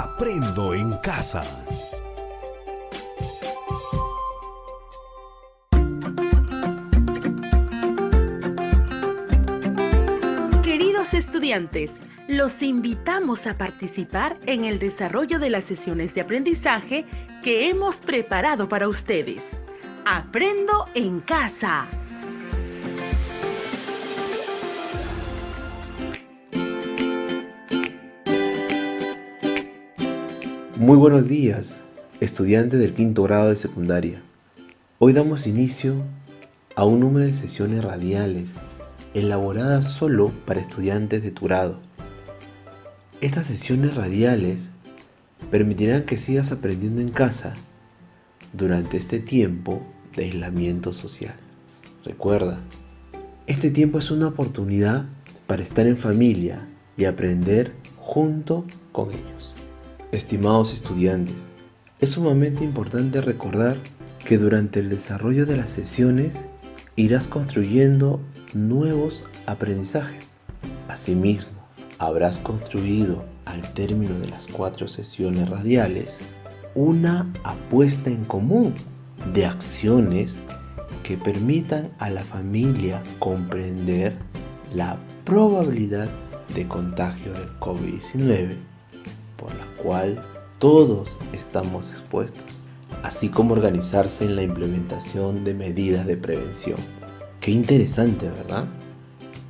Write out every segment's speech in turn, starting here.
Aprendo en casa. Queridos estudiantes, los invitamos a participar en el desarrollo de las sesiones de aprendizaje que hemos preparado para ustedes. Aprendo en casa. Muy buenos días, estudiantes del quinto grado de secundaria. Hoy damos inicio a un número de sesiones radiales elaboradas solo para estudiantes de tu grado. Estas sesiones radiales permitirán que sigas aprendiendo en casa durante este tiempo de aislamiento social. Recuerda, este tiempo es una oportunidad para estar en familia y aprender junto con ellos. Estimados estudiantes, es sumamente importante recordar que durante el desarrollo de las sesiones irás construyendo nuevos aprendizajes. Asimismo, habrás construido al término de las 4 sesiones radiales una apuesta en común de acciones que permitan a la familia comprender la probabilidad de contagio del COVID-19, por la cual todos estamos expuestos, así como organizarse en la implementación de medidas de prevención. Qué interesante, ¿verdad?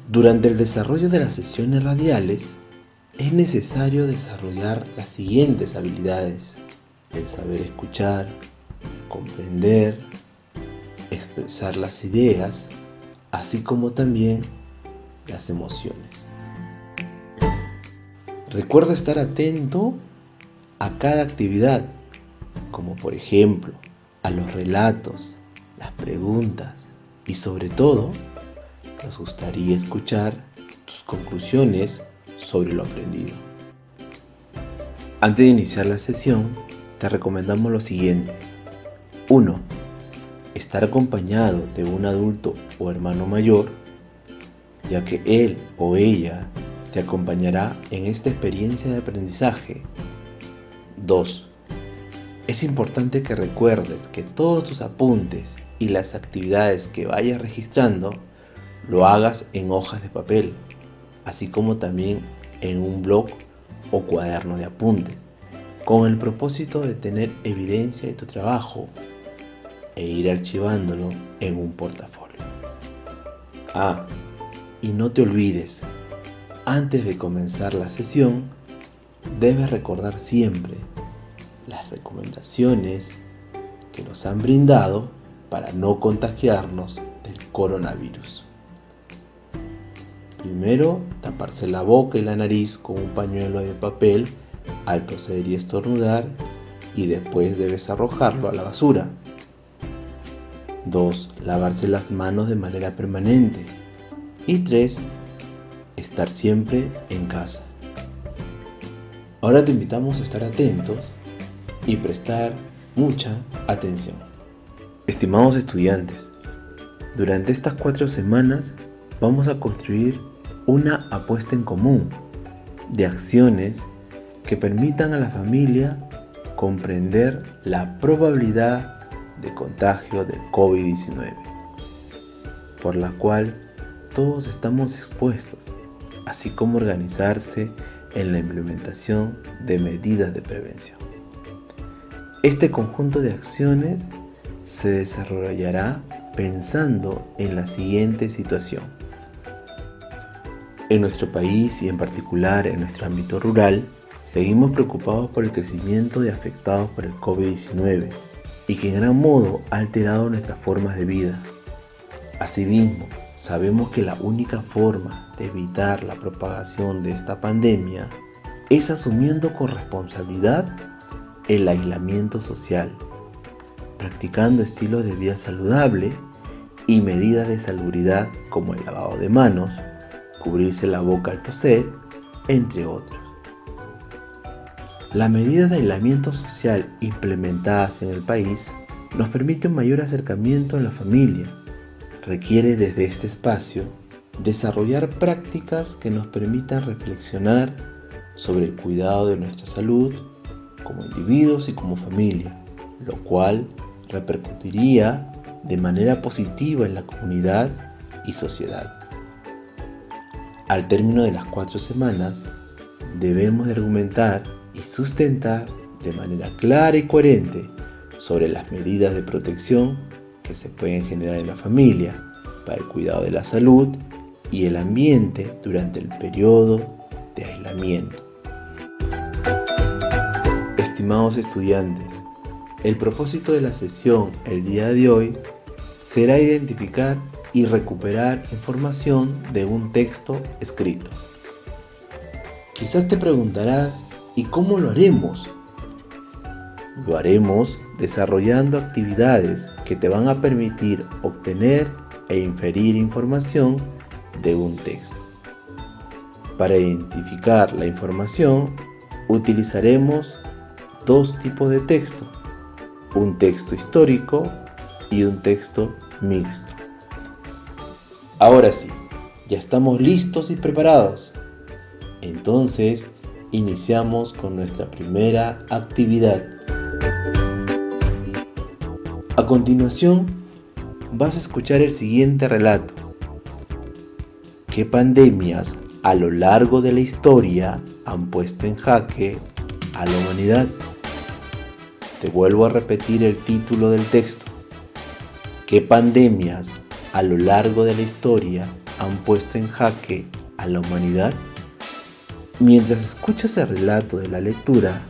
Durante el desarrollo de las sesiones radiales, es necesario desarrollar las siguientes habilidades: el saber escuchar, comprender, expresar las ideas, así como también las emociones. Recuerda estar atento a cada actividad, como por ejemplo a los relatos, las preguntas y sobre todo, nos gustaría escuchar tus conclusiones sobre lo aprendido. Antes de iniciar la sesión, te recomendamos lo siguiente. 1. Estar acompañado de un adulto o hermano mayor, ya que él o ella te acompañará en esta experiencia de aprendizaje. 2. Es importante que recuerdes que todos tus apuntes y las actividades que vayas registrando lo hagas en hojas de papel, así como también en un blog o cuaderno de apuntes, con el propósito de tener evidencia de tu trabajo e ir archivándolo en un portafolio. Y no te olvides, antes de comenzar la sesión, debes recordar siempre las recomendaciones que nos han brindado para no contagiarnos del coronavirus. Primero, taparse la boca y la nariz con un pañuelo de papel al toser y estornudar, y después debes arrojarlo a la basura. 2. Lavarse las manos de manera permanente. Y 3. Estar siempre en casa. Ahora te invitamos a estar atentos y prestar mucha atención. Estimados estudiantes, durante estas 4 semanas vamos a construir una apuesta en común de acciones que permitan a la familia comprender la probabilidad de contagio del COVID-19, por la cual todos estamos expuestos, así como organizarse en la implementación de medidas de prevención. Este conjunto de acciones se desarrollará pensando en la siguiente situación. En nuestro país y en particular en nuestro ámbito rural, seguimos preocupados por el crecimiento de afectados por el COVID-19 y que en gran modo ha alterado nuestras formas de vida. Asimismo, sabemos que la única forma de evitar la propagación de esta pandemia es asumiendo con responsabilidad el aislamiento social, practicando estilos de vida saludable y medidas de salubridad como el lavado de manos, cubrirse la boca al toser, entre otros. Las medidas de aislamiento social implementadas en el país nos permiten un mayor acercamiento en la familia. Requiere desde este espacio desarrollar prácticas que nos permitan reflexionar sobre el cuidado de nuestra salud como individuos y como familia, lo cual repercutiría de manera positiva en la comunidad y sociedad. Al término de las 4 semanas, debemos de argumentar y sustentar de manera clara y coherente sobre las medidas de protección que se pueden generar en la familia para el cuidado de la salud y el ambiente durante el periodo de aislamiento. Estimados estudiantes, el propósito de la sesión el día de hoy será identificar y recuperar información de un texto escrito. Quizás te preguntarás, ¿y cómo lo haremos? Lo haremos desarrollando actividades que te van a permitir obtener e inferir información de un texto. Para identificar la información, utilizaremos 2 tipos de texto, un texto histórico y un texto mixto. Ahora sí, ya estamos listos y preparados. Entonces, iniciamos con nuestra primera actividad. A continuación, vas a escuchar el siguiente relato. ¿Qué pandemias a lo largo de la historia han puesto en jaque a la humanidad? Te vuelvo a repetir el título del texto. ¿Qué pandemias a lo largo de la historia han puesto en jaque a la humanidad? Mientras escuchas el relato de la lectura,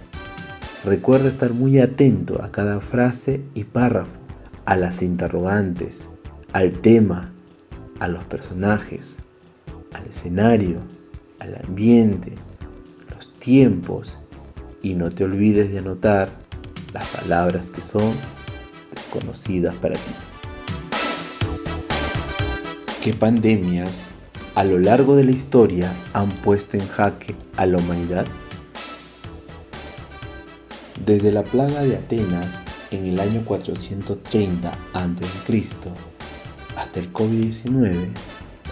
recuerda estar muy atento a cada frase y párrafo, a las interrogantes, al tema, a los personajes, al escenario, al ambiente, los tiempos, y no te olvides de anotar las palabras que son desconocidas para ti. ¿Qué pandemias a lo largo de la historia han puesto en jaque a la humanidad? Desde la plaga de Atenas en el año 430 a.C. hasta el COVID-19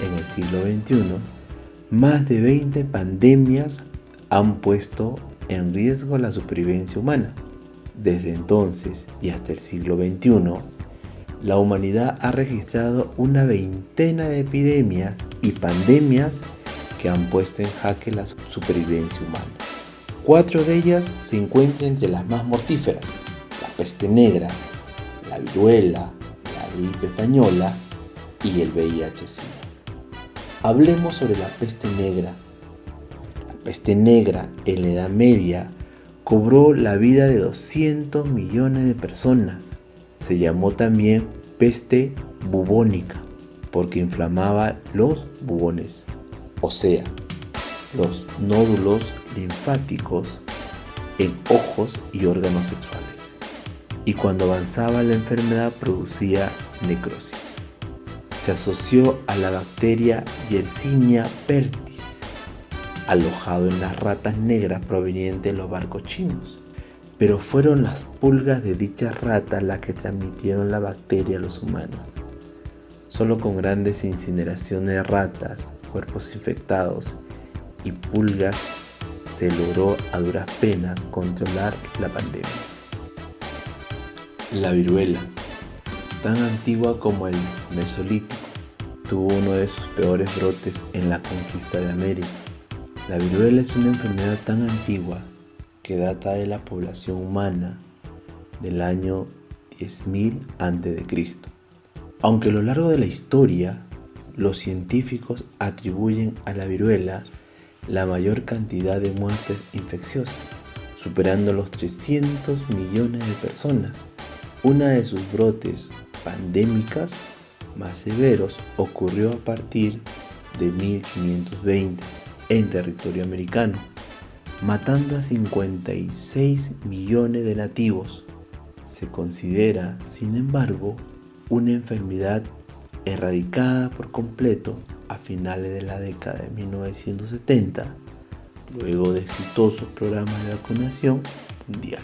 en el siglo XXI, más de 20 pandemias han puesto en riesgo la supervivencia humana. Desde entonces y hasta el siglo XXI, la humanidad ha registrado una veintena de epidemias y pandemias que han puesto en jaque la supervivencia humana. 4 de ellas se encuentran entre las más mortíferas: la peste negra, la viruela, la gripe española y el VIH-Sida. Hablemos sobre la peste negra. La peste negra en la Edad Media cobró la vida de 200 millones de personas. Se llamó también peste bubónica porque inflamaba los bubones, o sea, los nódulos linfáticos en ojos y órganos sexuales. Y cuando avanzaba la enfermedad producía necrosis. Se asoció a la bacteria Yersinia pestis, alojado en las ratas negras provenientes de los barcos chinos. Pero fueron las pulgas de dichas ratas las que transmitieron la bacteria a los humanos. Solo con grandes incineraciones de ratas, cuerpos infectados y pulgas se logró a duras penas controlar la pandemia. La viruela, tan antigua como el Mesolítico, tuvo uno de sus peores brotes en la conquista de América. La viruela es una enfermedad tan antigua que data de la población humana del año 10.000 a.C. Aunque a lo largo de la historia los científicos atribuyen a la viruela la mayor cantidad de muertes infecciosas, superando los 300 millones de personas. Una de sus brotes pandémicas más severos ocurrió a partir de 1520 en territorio americano, matando a 56 millones de nativos. Se considera, sin embargo, una enfermedad erradicada por completo a finales de la década de 1970, luego de exitosos programas de vacunación mundial.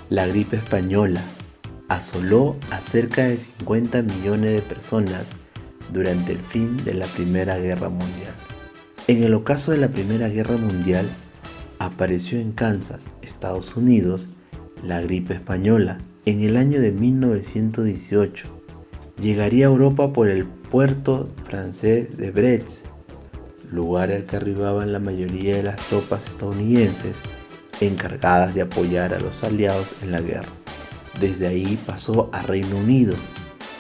La gripe española asoló a cerca de 50 millones de personas durante el fin de la Primera Guerra Mundial. En el ocaso de la Primera Guerra Mundial, apareció en Kansas, Estados Unidos, la gripe española en el año de 1918. Llegaría a Europa por el puerto francés de Brest, lugar al que arribaban la mayoría de las tropas estadounidenses encargadas de apoyar a los aliados en la guerra. Desde ahí pasó a Reino Unido,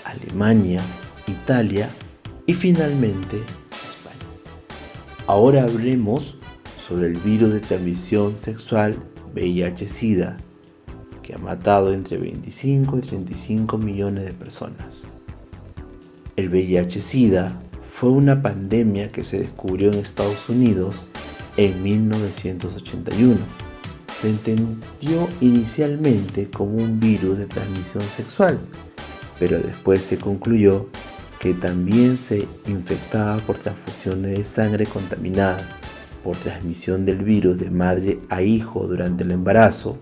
Alemania, Italia y finalmente España. Ahora hablemos sobre el virus de transmisión sexual VIH-Sida, que ha matado entre 25 y 35 millones de personas. El VIH-Sida fue una pandemia que se descubrió en Estados Unidos en 1981. Se entendió inicialmente como un virus de transmisión sexual, pero después se concluyó que también se infectaba por transfusiones de sangre contaminadas, por transmisión del virus de madre a hijo durante el embarazo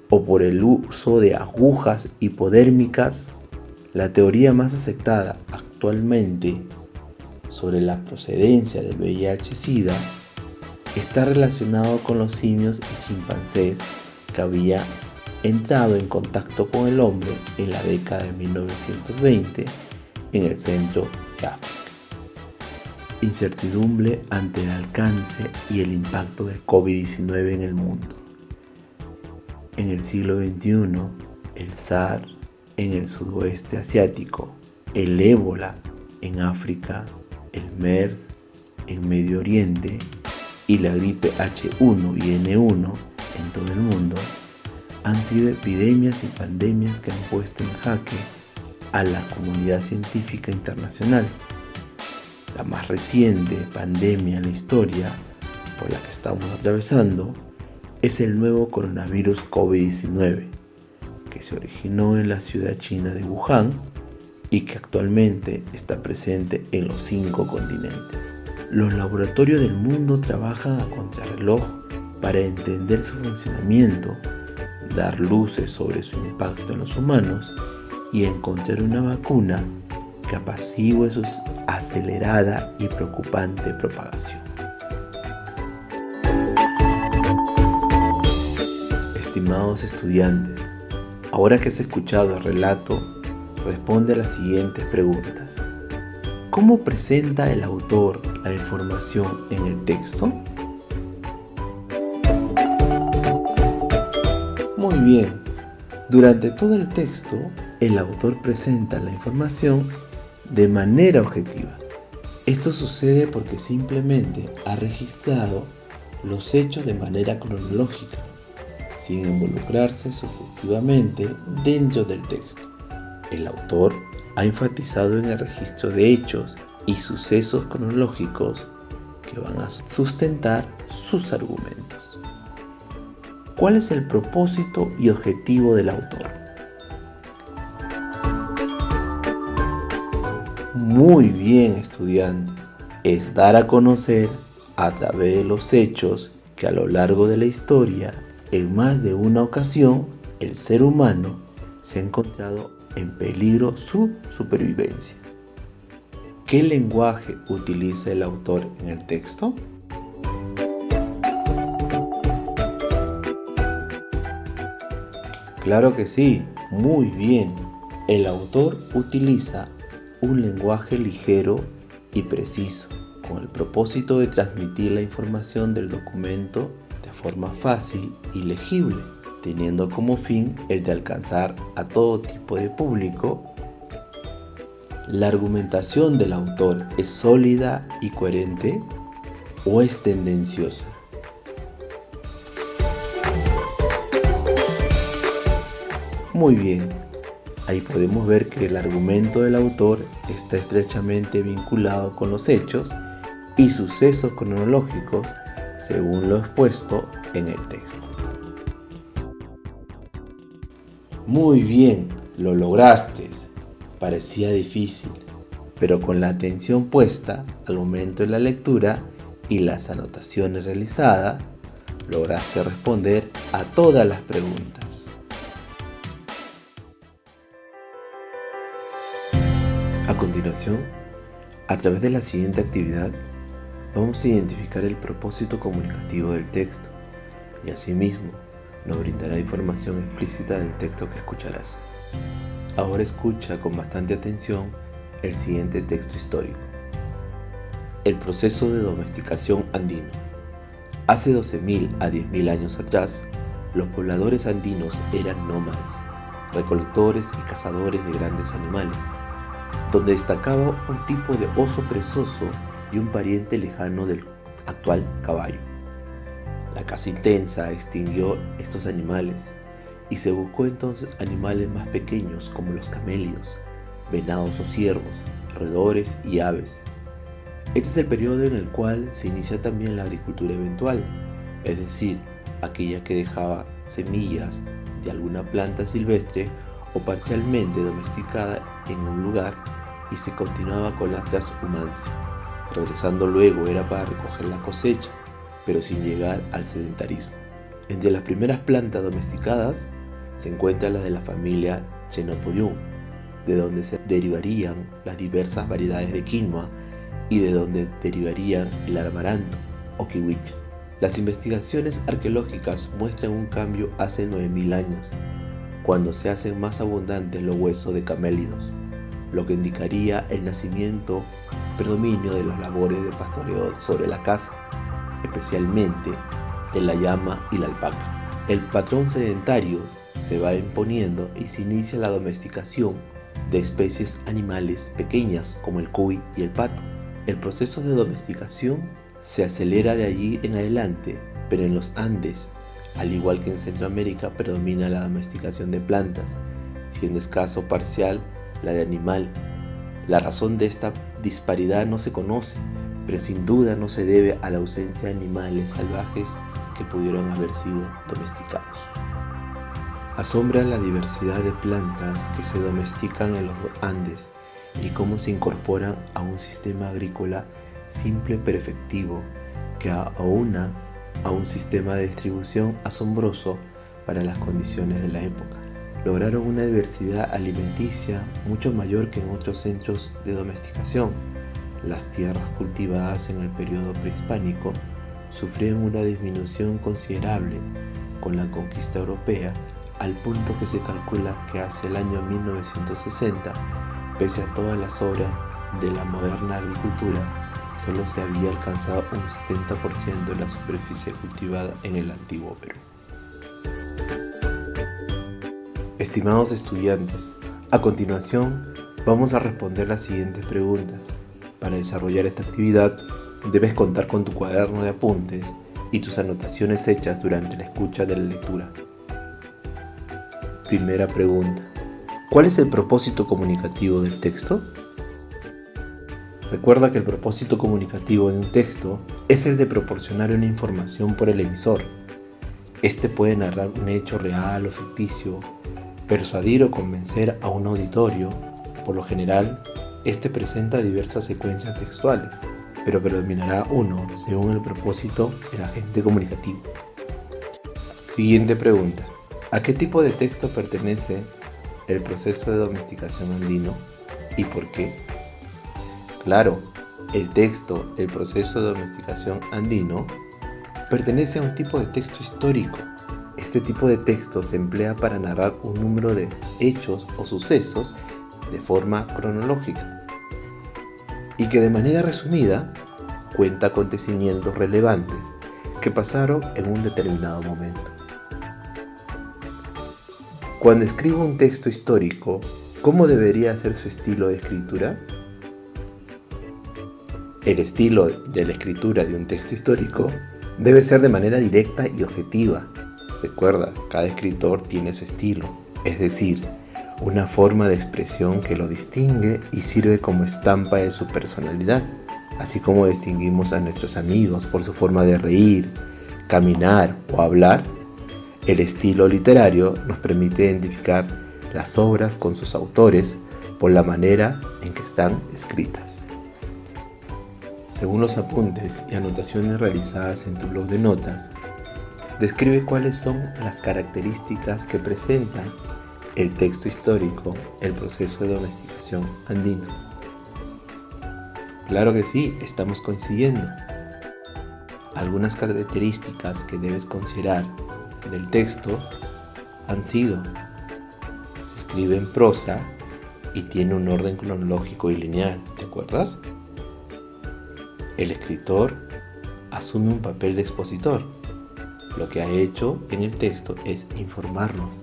o por el uso de agujas hipodérmicas. La teoría más aceptada actualmente sobre la procedencia del VIH-Sida está relacionado con los simios y chimpancés que habían entrado en contacto con el hombre en la década de 1920 en el centro de África. Incertidumbre ante el alcance y el impacto del COVID-19 en el mundo. En el siglo XXI, el SARS en el sudoeste asiático, el ébola en África, el MERS en Medio Oriente y la gripe H1 y N1 en todo el mundo han sido epidemias y pandemias que han puesto en jaque a la comunidad científica internacional. La más reciente pandemia en la historia por la que estamos atravesando es el nuevo coronavirus COVID-19, que se originó en la ciudad china de Wuhan y que actualmente está presente en los 5 continentes. Los laboratorios del mundo trabajan a contrarreloj para entender su funcionamiento, dar luces sobre su impacto en los humanos y encontrar una vacuna que apacigüe su acelerada y preocupante propagación. Estimados estudiantes, ahora que has escuchado el relato, responde a las siguientes preguntas. ¿Cómo presenta el autor la información en el texto? Muy bien, durante todo el texto, el autor presenta la información de manera objetiva. Esto sucede porque simplemente ha registrado los hechos de manera cronológica, sin involucrarse subjetivamente dentro del texto. El autor ha enfatizado en el registro de hechos y sucesos cronológicos que van a sustentar sus argumentos. ¿Cuál es el propósito y objetivo del autor? Muy bien, estudiantes, es dar a conocer a través de los hechos que a lo largo de la historia, en más de una ocasión, el ser humano se ha encontrado en peligro su supervivencia. ¿Qué lenguaje utiliza el autor en el texto? Claro que sí, muy bien. El autor utiliza un lenguaje ligero y preciso, con el propósito de transmitir la información del documento de forma fácil y legible, teniendo como fin el de alcanzar a todo tipo de público. ¿La argumentación del autor es sólida y coherente o es tendenciosa? Muy bien, ahí podemos ver que el argumento del autor está estrechamente vinculado con los hechos y sucesos cronológicos según lo expuesto en el texto. Muy bien, lo lograste. Parecía difícil, pero con la atención puesta al momento de la lectura y las anotaciones realizadas, lograste responder a todas las preguntas. A continuación, a través de la siguiente actividad, vamos a identificar el propósito comunicativo del texto, y asimismo nos brindará información explícita del texto que escucharás. Ahora escucha con bastante atención el siguiente texto histórico. El proceso de domesticación andino. Hace 12.000 a 10.000 años atrás, los pobladores andinos eran nómades, recolectores y cazadores de grandes animales, donde destacaba un tipo de oso perezoso y un pariente lejano del actual caballo. La caza intensa extinguió estos animales y se buscó entonces animales más pequeños como los camélidos, venados o ciervos, roedores y aves. Este es el periodo en el cual se inicia también la agricultura eventual, es decir, aquella que dejaba semillas de alguna planta silvestre o parcialmente domesticada en un lugar y se continuaba con la transhumancia. Regresando luego era para recoger la cosecha, pero sin llegar al sedentarismo. Entre las primeras plantas domesticadas se encuentra la de la familia Chenopodium, de donde se derivarían las diversas variedades de quinoa y de donde derivarían el amaranto o kiwicha. Las investigaciones arqueológicas muestran un cambio hace 9.000 años, cuando se hacen más abundantes los huesos de camélidos, lo que indicaría el nacimiento predominio de las labores de pastoreo sobre la caza, especialmente de la llama y la alpaca. El patrón sedentario se va imponiendo y se inicia la domesticación de especies animales pequeñas como el cuy y el pato. El proceso de domesticación se acelera de allí en adelante, pero en los Andes, al igual que en Centroamérica, predomina la domesticación de plantas, siendo escaso parcial la de animales. La razón de esta disparidad no se conoce, pero sin duda no se debe a la ausencia de animales salvajes que pudieron haber sido domesticados. Asombra la diversidad de plantas que se domestican en los Andes y cómo se incorporan a un sistema agrícola simple pero efectivo que aúna a un sistema de distribución asombroso para las condiciones de la época. Lograron una diversidad alimenticia mucho mayor que en otros centros de domesticación. Las tierras cultivadas en el periodo prehispánico sufrieron una disminución considerable con la conquista europea, al punto que se calcula que hacia el año 1960, pese a todas las obras de la moderna agricultura, solo se había alcanzado un 70% de la superficie cultivada en el antiguo Perú. Estimados estudiantes, a continuación vamos a responder las siguientes preguntas. Para desarrollar esta actividad, debes contar con tu cuaderno de apuntes y tus anotaciones hechas durante la escucha de la lectura. Primera pregunta. ¿Cuál es el propósito comunicativo del texto? Recuerda que el propósito comunicativo de un texto es el de proporcionar una información por el emisor. Este puede narrar un hecho real o ficticio, persuadir o convencer a un auditorio. Por lo general, este presenta diversas secuencias textuales, pero predominará uno según el propósito del agente comunicativo. Siguiente pregunta. ¿A qué tipo de texto pertenece el proceso de domesticación andino y por qué? Claro, el proceso de domesticación andino, pertenece a un tipo de texto histórico. Este tipo de texto se emplea para narrar un número de hechos o sucesos de forma cronológica y que de manera resumida cuenta acontecimientos relevantes que pasaron en un determinado momento. Cuando escribo un texto histórico, ¿cómo debería ser su estilo de escritura? El estilo de la escritura de un texto histórico debe ser de manera directa y objetiva. Recuerda, cada escritor tiene su estilo, es decir, una forma de expresión que lo distingue y sirve como estampa de su personalidad, así como distinguimos a nuestros amigos por su forma de reír, caminar o hablar. El estilo literario nos permite identificar las obras con sus autores por la manera en que están escritas. Según los apuntes y anotaciones realizadas en tu blog de notas, describe cuáles son las características que presenta el texto histórico, el proceso de domesticación andino. Claro que sí, estamos coincidiendo. Algunas características que debes considerar del texto han sido: se escribe en prosa y tiene un orden cronológico y lineal, ¿te acuerdas? El escritor asume un papel de expositor. Lo que ha hecho en el texto es informarnos.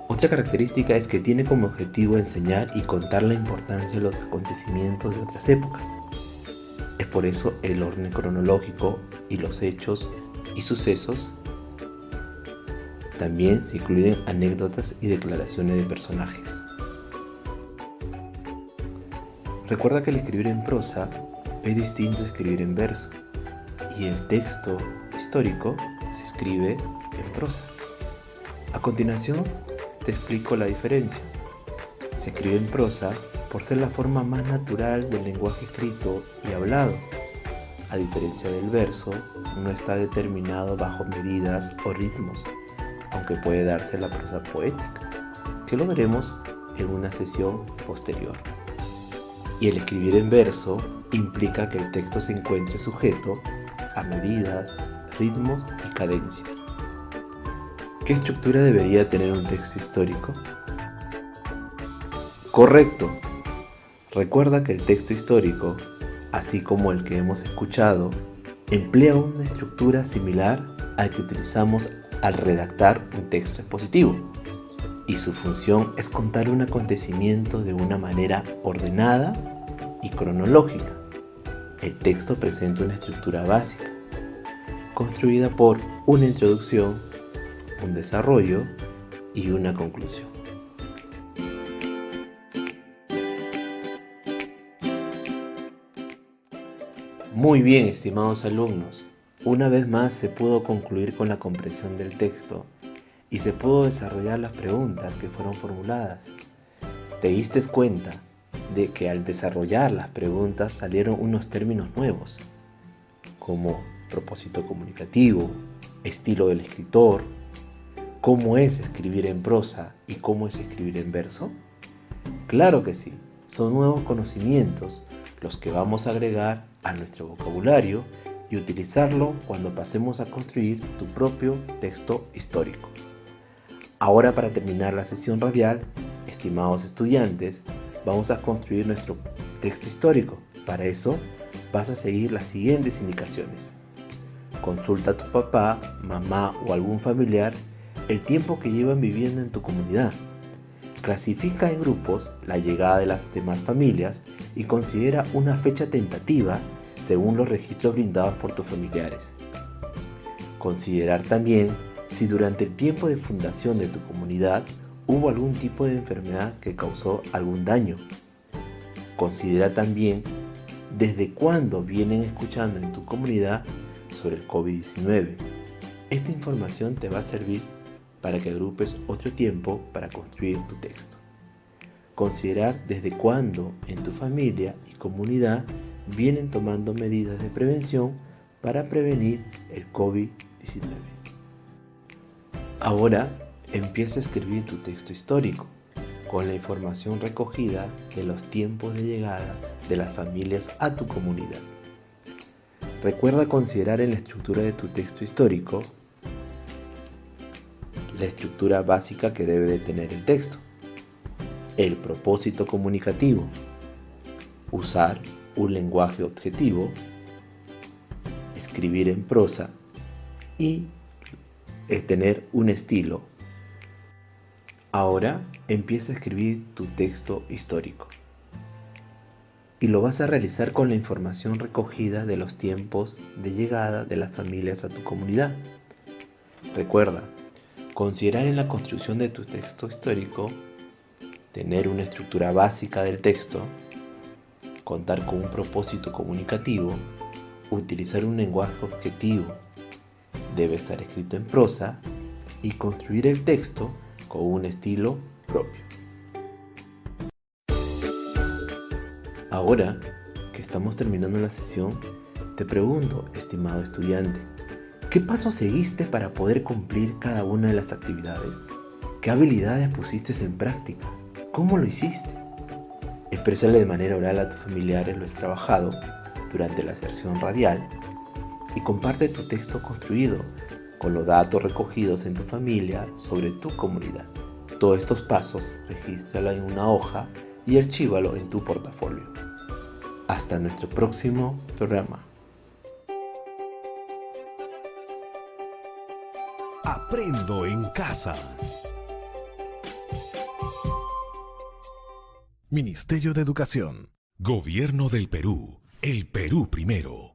Otra característica es que tiene como objetivo enseñar y contar la importancia de los acontecimientos de otras épocas. Es por eso el orden cronológico y los hechos y sucesos. También se incluyen anécdotas y declaraciones de personajes. Recuerda que el escribir en prosa es distinto de escribir en verso, y el texto histórico se escribe en prosa. A continuación te explico la diferencia. Se escribe en prosa por ser la forma más natural del lenguaje escrito y hablado. A diferencia del verso, no está determinado bajo medidas o ritmos, aunque puede darse la prosa poética, que lo veremos en una sesión posterior. Y el escribir en verso implica que el texto se encuentre sujeto a medidas, ritmos y cadencias. ¿Qué estructura debería tener un texto histórico? Correcto. Recuerda que el texto histórico, así como el que hemos escuchado, emplea una estructura similar al que utilizamos al redactar un texto expositivo, y su función es contar un acontecimiento de una manera ordenada y cronológica. El texto presenta una estructura básica, construida por una introducción, un desarrollo y una conclusión. Muy bien, estimados alumnos, una vez más se pudo concluir con la comprensión del texto y se pudo desarrollar las preguntas que fueron formuladas. ¿Te diste cuenta de que al desarrollar las preguntas salieron unos términos nuevos, como propósito comunicativo, estilo del escritor, cómo es escribir en prosa y cómo es escribir en verso? Claro que sí, son nuevos conocimientos los que vamos a agregar a nuestro vocabulario y utilizarlo cuando pasemos a construir tu propio texto histórico. Ahora, para terminar la sesión radial, estimados estudiantes, vamos a construir nuestro texto histórico. Para eso vas a seguir las siguientes indicaciones. Consulta a tu papá, mamá o algún familiar el tiempo que llevan viviendo en tu comunidad. Clasifica en grupos la llegada de las demás familias y considera una fecha tentativa según los registros brindados por tus familiares. Considerar también si durante el tiempo de fundación de tu comunidad hubo algún tipo de enfermedad que causó algún daño. Considera también desde cuándo vienen escuchando en tu comunidad sobre el COVID-19. Esta información te va a servir para que agrupes otro tiempo para construir tu texto. Considerar desde cuándo en tu familia y comunidad vienen tomando medidas de prevención para prevenir el COVID-19. Ahora empieza a escribir tu texto histórico con la información recogida de los tiempos de llegada de las familias a tu comunidad. Recuerda considerar en la estructura de tu texto histórico la estructura básica que debe de tener el texto, el propósito comunicativo, usar un lenguaje objetivo, escribir en prosa y tener un estilo. Ahora empieza a escribir tu texto histórico y lo vas a realizar con la información recogida de los tiempos de llegada de las familias a tu comunidad. Recuerda, considerar en la construcción de tu texto histórico, tener una estructura básica del texto, contar con un propósito comunicativo, utilizar un lenguaje objetivo, debe estar escrito en prosa y construir el texto con un estilo propio. Ahora que estamos terminando la sesión, te pregunto, estimado estudiante, ¿qué pasos seguiste para poder cumplir cada una de las actividades? ¿Qué habilidades pusiste en práctica? ¿Cómo lo hiciste? Exprésale de manera oral a tus familiares lo has trabajado durante la sesión radial y comparte tu texto construido con los datos recogidos en tu familia sobre tu comunidad. Todos estos pasos, regístralo en una hoja y archívalo en tu portafolio. Hasta nuestro próximo programa. Aprendo en casa. Ministerio de Educación. Gobierno del Perú. El Perú primero.